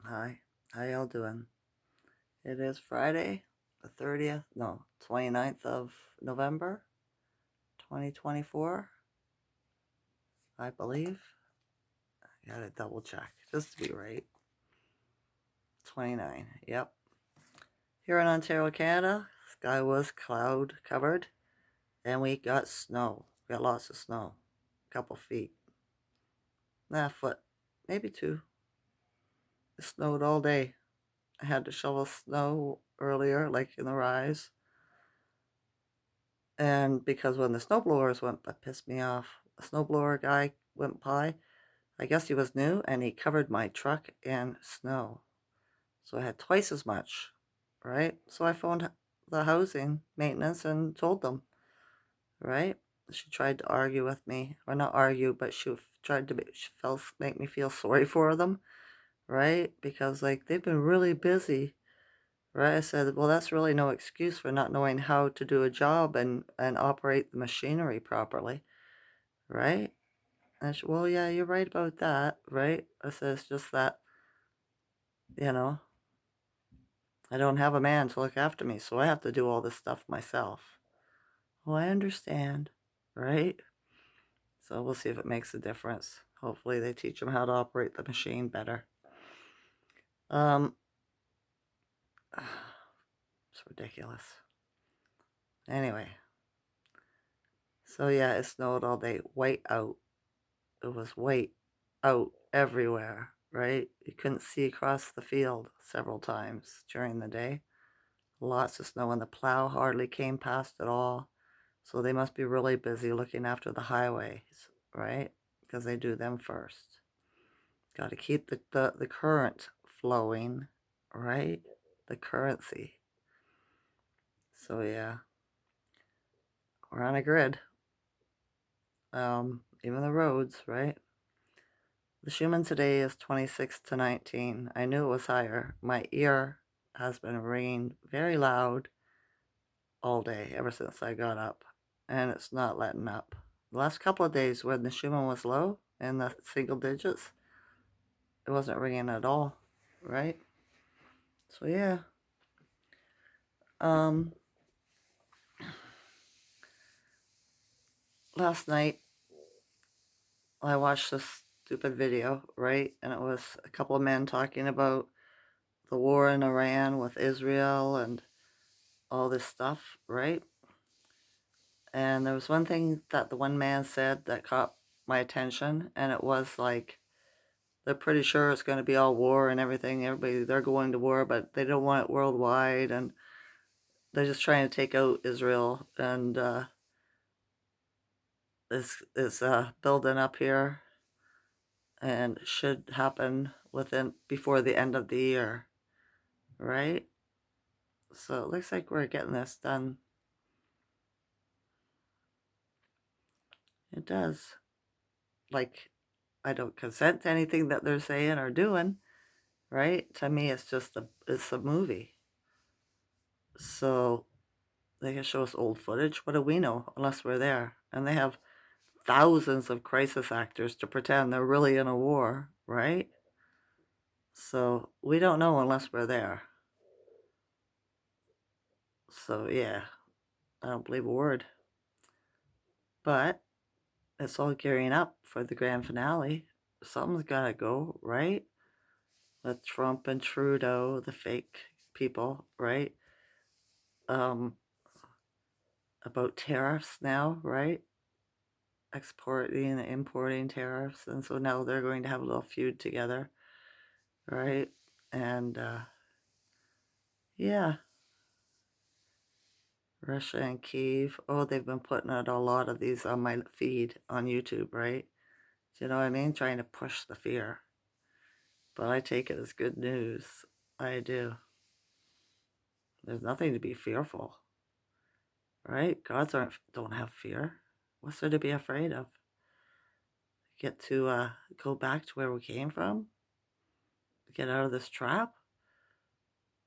Hi, how y'all doing? It is Friday, the 30th, no, 29th of November, 2024, I believe. I gotta double check just to be right. 29, yep. Here in Ontario, Canada, sky was cloud covered and we got snow. We got lots of snow, a couple feet, a foot, maybe two. It snowed all day. I had to shovel snow earlier, like in the rise. And because when the snowblowers went, that pissed me off. The snowblower guy went by. I guess he was new and he covered my truck in snow. So I had twice as much, right? So I phoned the housing maintenance and told them, right? She tried to argue with me, or not argue, but tried to make me feel sorry for them, right? Because like they've been really busy, right? I said, well, that's really no excuse for not knowing how to do a job and operate the machinery properly, right? And she, well, yeah, you're right about that, right? I said, it's just that, you know, I don't have a man to look after me, so I have to do all this stuff myself. Well, I understand, right? So we'll see if it makes a difference. Hopefully they teach them how to operate the machine better. Um, it's ridiculous. Anyway, so yeah, it snowed all day, white out. It was white out everywhere, right? You couldn't see across the field several times during the day. Lots of snow, and the plow hardly came past at all. So they must be really busy looking after the highways, right? Because they do them first. Got to keep the current flowing, right? The currency. So yeah, we're on a grid. Even the roads, right? The Schuman today is 26 to 19. I knew it was higher. My ear has been ringing very loud all day ever since I got up, and it's not letting up. The last couple of days when the Schumann was low in the single digits, it wasn't ringing at all, right? So yeah. Um, Last night I watched this stupid video, right? And it was a couple of men talking about the war in Iran with Israel and all this stuff, right? And there was one thing that the one man said that caught my attention, and it was like, they're pretty sure it's going to be all war and everything. Everybody, they're going to war, but they don't want it worldwide, and they're just trying to take out Israel. And this is building up here, and should happen before the end of the year, right? So it looks like we're getting this done. It does. Like, I don't consent to anything that they're saying or doing, right? To me, it's a movie. So they can show us old footage. What do we know unless we're there? And they have thousands of crisis actors to pretend they're really in a war, right? So we don't know unless we're there. So yeah, I don't believe a word. But it's all gearing up for the grand finale. Something's gotta go, right? With Trump and Trudeau, the fake people, right? Um, about tariffs now, right? Exporting and importing tariffs, and so now they're going to have a little feud together, right? And yeah, Russia and Kiev. Oh, they've been putting out a lot of these on my feed on YouTube, right? Do you know what I mean? Trying to push the fear, but I take it as good news. I do. There's nothing to be fearful, right? Gods don't have fear. What's there to be afraid of? Get to go back to where we came from, get out of this trap,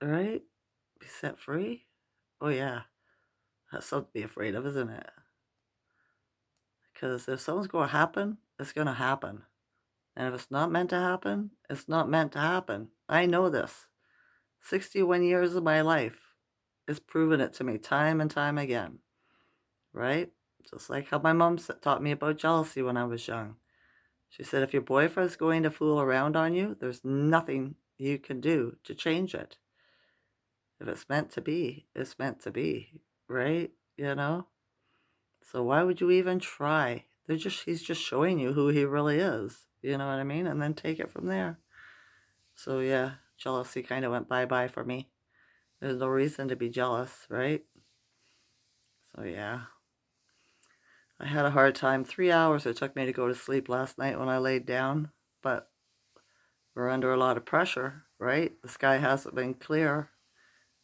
right? Be set free. Oh yeah, that's something to be afraid of, isn't it? Because if something's going to happen, it's going to happen. And if it's not meant to happen, it's not meant to happen. I know this. 61 years of my life has proven it to me time and time again, right? Just like how my mom taught me about jealousy when I was young. She said, if your boyfriend's going to fool around on you, there's nothing you can do to change it. If it's meant to be, it's meant to be, right? You know? So why would you even try? He's just showing you who he really is. You know what I mean? And then take it from there. So yeah, jealousy kind of went bye-bye for me. There's no reason to be jealous, right? So yeah. I had a hard time. 3 hours it took me to go to sleep last night when I laid down, but we're under a lot of pressure, right? The sky hasn't been clear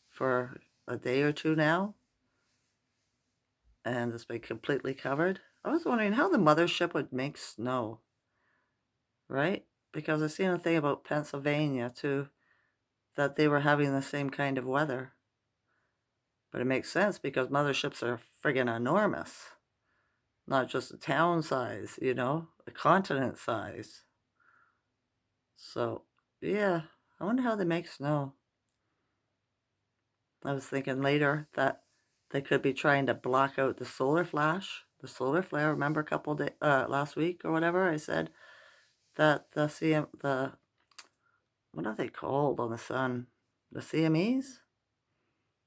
for a day or two now, and it's been completely covered. I was wondering how the mothership would make snow, right? Because I seen a thing about Pennsylvania too, that they were having the same kind of weather. But it makes sense because motherships are friggin' enormous. Not just a town size, a continent size. So, yeah, I wonder how they make snow. I was thinking later that they could be trying to block out the solar flash, the solar flare. Remember a couple days last week or whatever, I said that the what are they called on the sun? The CMEs,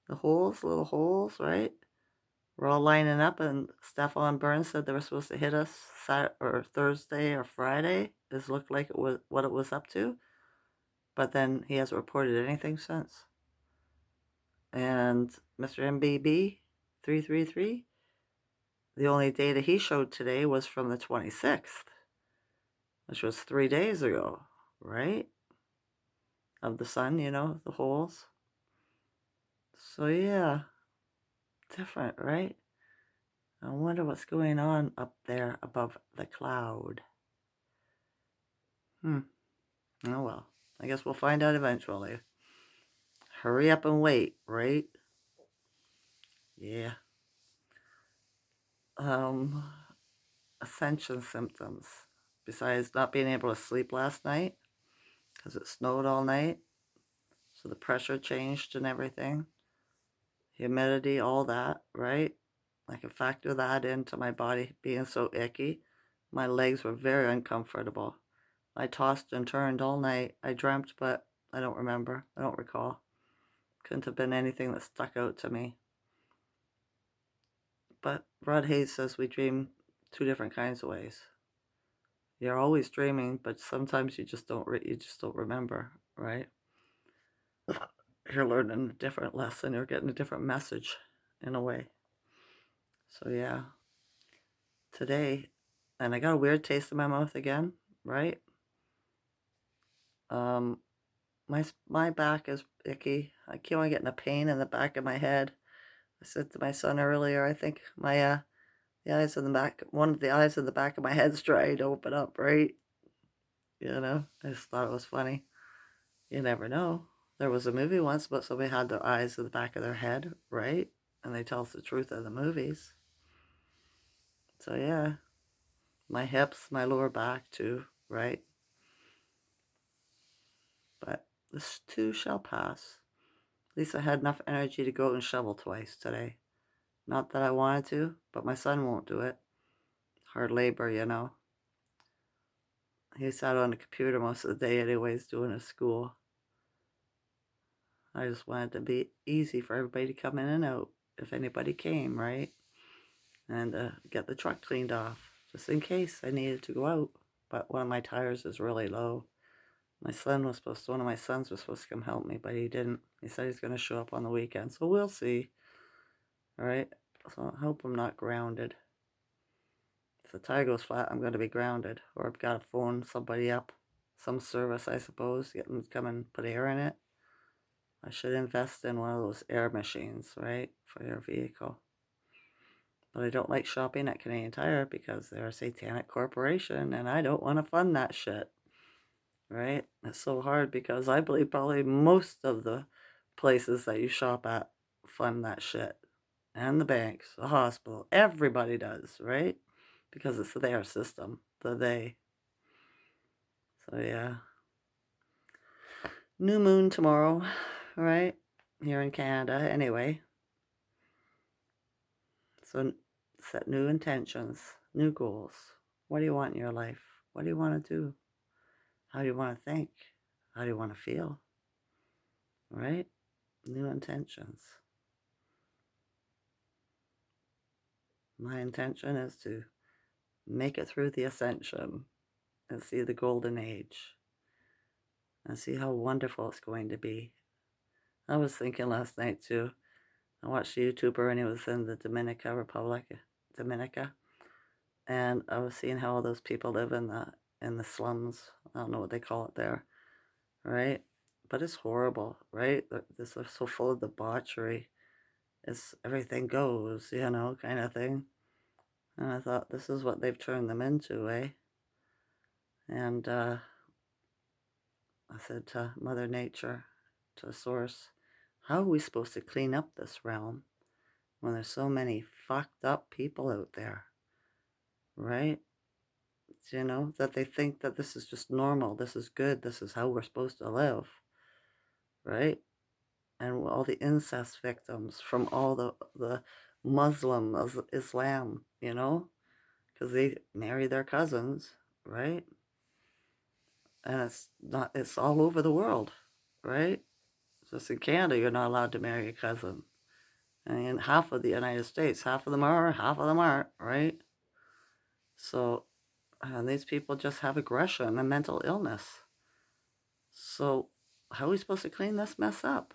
the holes, little holes, right? We're all lining up, and Stefan Burns said they were supposed to hit us or Thursday or Friday. This looked like it was what it was up to, but then he hasn't reported anything since. And Mr. MBB 333, the only data he showed today was from the 26th, which was 3 days ago, right? Of the sun, the holes. So yeah, different, right? I wonder what's going on up there above the cloud. Oh well, I guess we'll find out eventually. Hurry up and wait, right? Yeah. Ascension symptoms. Besides not being able to sleep last night, because it snowed all night, so the pressure changed and everything, humidity, all that, right? I can factor that into my body being so icky. My legs were very uncomfortable. I tossed and turned all night. I dreamt, but I don't remember. I don't recall. Couldn't have been anything that stuck out to me. But Rod Hayes says we dream two different kinds of ways. You're always dreaming, but sometimes you just don't remember, right? You're learning a different lesson. You're getting a different message, in a way. So yeah, today, and I got a weird taste in my mouth again, right? My back is icky. I keep on getting a pain in the back of my head. I said to my son earlier, I think my the eyes in the back, one of the eyes in the back of my head's trying to open up, right? I just thought it was funny. You never know. There was a movie once about somebody had their eyes in the back of their head, right? And they tell us the truth of the movies. So yeah, my hips, my lower back too, right? But this too shall pass. At least I had enough energy to go and shovel twice today. Not that I wanted to, but my son won't do it. Hard labor, He sat on the computer most of the day anyways doing his school. I just wanted to be easy for everybody to come in and out if anybody came, right? And get the truck cleaned off just in case I needed to go out. But one of my tires is really low. One of my sons was supposed to come help me, but he didn't. He said he's going to show up on the weekend, so we'll see. All right, so I hope I'm not grounded. If the tire goes flat, I'm going to be grounded, or I've got to phone somebody up, some service, I suppose, get them to come and put air in it. I should invest in one of those air machines, right, for your vehicle. But I don't like shopping at Canadian Tire because they're a satanic corporation and I don't want to fund that shit. Right? It's so hard because I believe probably most of the places that you shop at fund that shit. And the banks, the hospital, everybody does, right? Because it's their system, the they. So yeah, new moon tomorrow, right? Here in Canada, anyway. So set new intentions, new goals. What do you want in your life? What do you want to do? How do you want to think? How do you want to feel? Right? New intentions. My intention is to make it through the Ascension and see the golden age and see how wonderful it's going to be. I was thinking last night too. I watched a YouTuber and he was in the Dominica, and I was seeing how all those people live in the slums. I don't know what they call it there, right? But it's horrible, right? This is so full of debauchery. It's everything goes, kind of thing. And I thought, this is what they've turned them into, eh? And I said to Mother Nature, to Source, how are we supposed to clean up this realm when there's so many fucked up people out there, right? That they think that this is just normal, this is good, this is how we're supposed to live, right? And all the incest victims from all the Muslim, Islam, because they marry their cousins, right? And it's all over the world, right? Just in Canada, you're not allowed to marry a cousin. And in half of the United States, half of them are, half of them aren't, right? So these people just have aggression and mental illness. So how are we supposed to clean this mess up?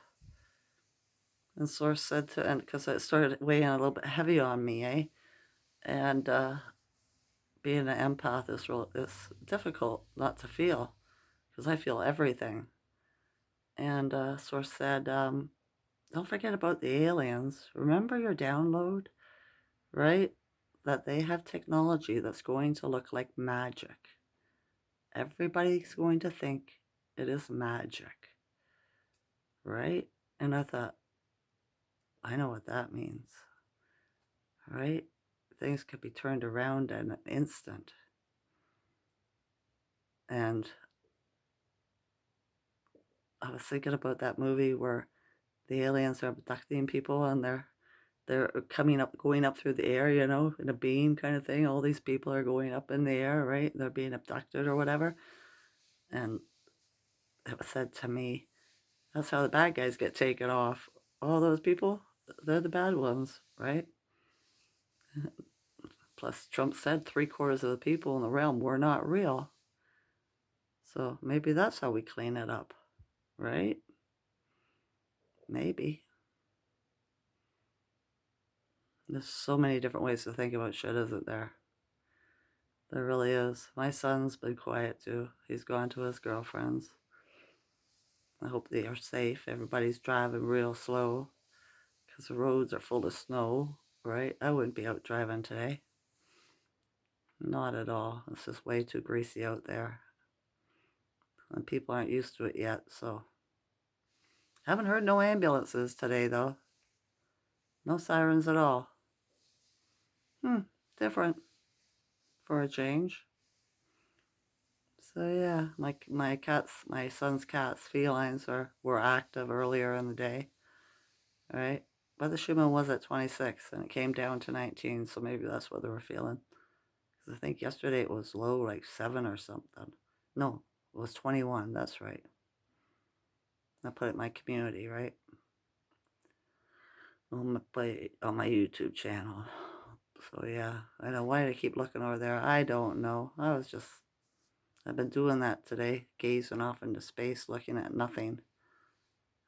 And Source said and because it started weighing a little bit heavy on me, eh? And being an empath is difficult not to feel, because I feel everything. And Source said, don't forget about the aliens. Remember your download, right? That they have technology that's going to look like magic. Everybody's going to think it is magic, right? And I thought, I know what that means, right? Things could be turned around in an instant. And I was thinking about that movie where the aliens are abducting people and they're going up through the air, in a beam kind of thing. All these people are going up in the air, right? They're being abducted or whatever. And it was said to me, that's how the bad guys get taken off. All those people, they're the bad ones, right? Plus, Trump said 3/4 of the people in the realm were not real. So maybe that's how we clean it up, right? Maybe. There's so many different ways to think about shit, isn't there? There really is. My son's been quiet too. He's gone to his girlfriend's. I hope they are safe. Everybody's driving real slow because the roads are full of snow, right? I wouldn't be out driving today. Not at all. It's just way too greasy out there. And people aren't used to it yet, so. Haven't heard no ambulances today, though. No sirens at all. Different for a change. So yeah, my son's cats, felines were active earlier in the day, right? But the Schuman was at 26 and it came down to 19, so maybe that's what they were feeling. Because I think yesterday it was low, like 7 or something. No, it was 21, that's right. I put it in my community, right? On my YouTube channel. So yeah, I know why I keep looking over there. I don't know. I've been doing that today, gazing off into space, looking at nothing.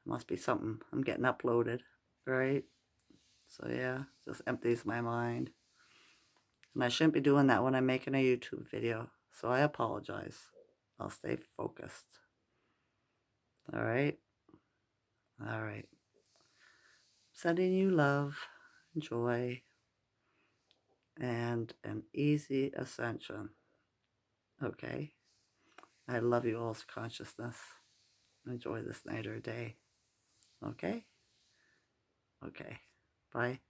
Must be something I'm getting uploaded, right? So yeah, just empties my mind. And I shouldn't be doing that when I'm making a YouTube video. So I apologize. I'll stay focused. All right? All right. Sending you love, joy, and an easy ascension. Okay? I love you all's consciousness. Enjoy this night or day. Okay? Okay. Bye.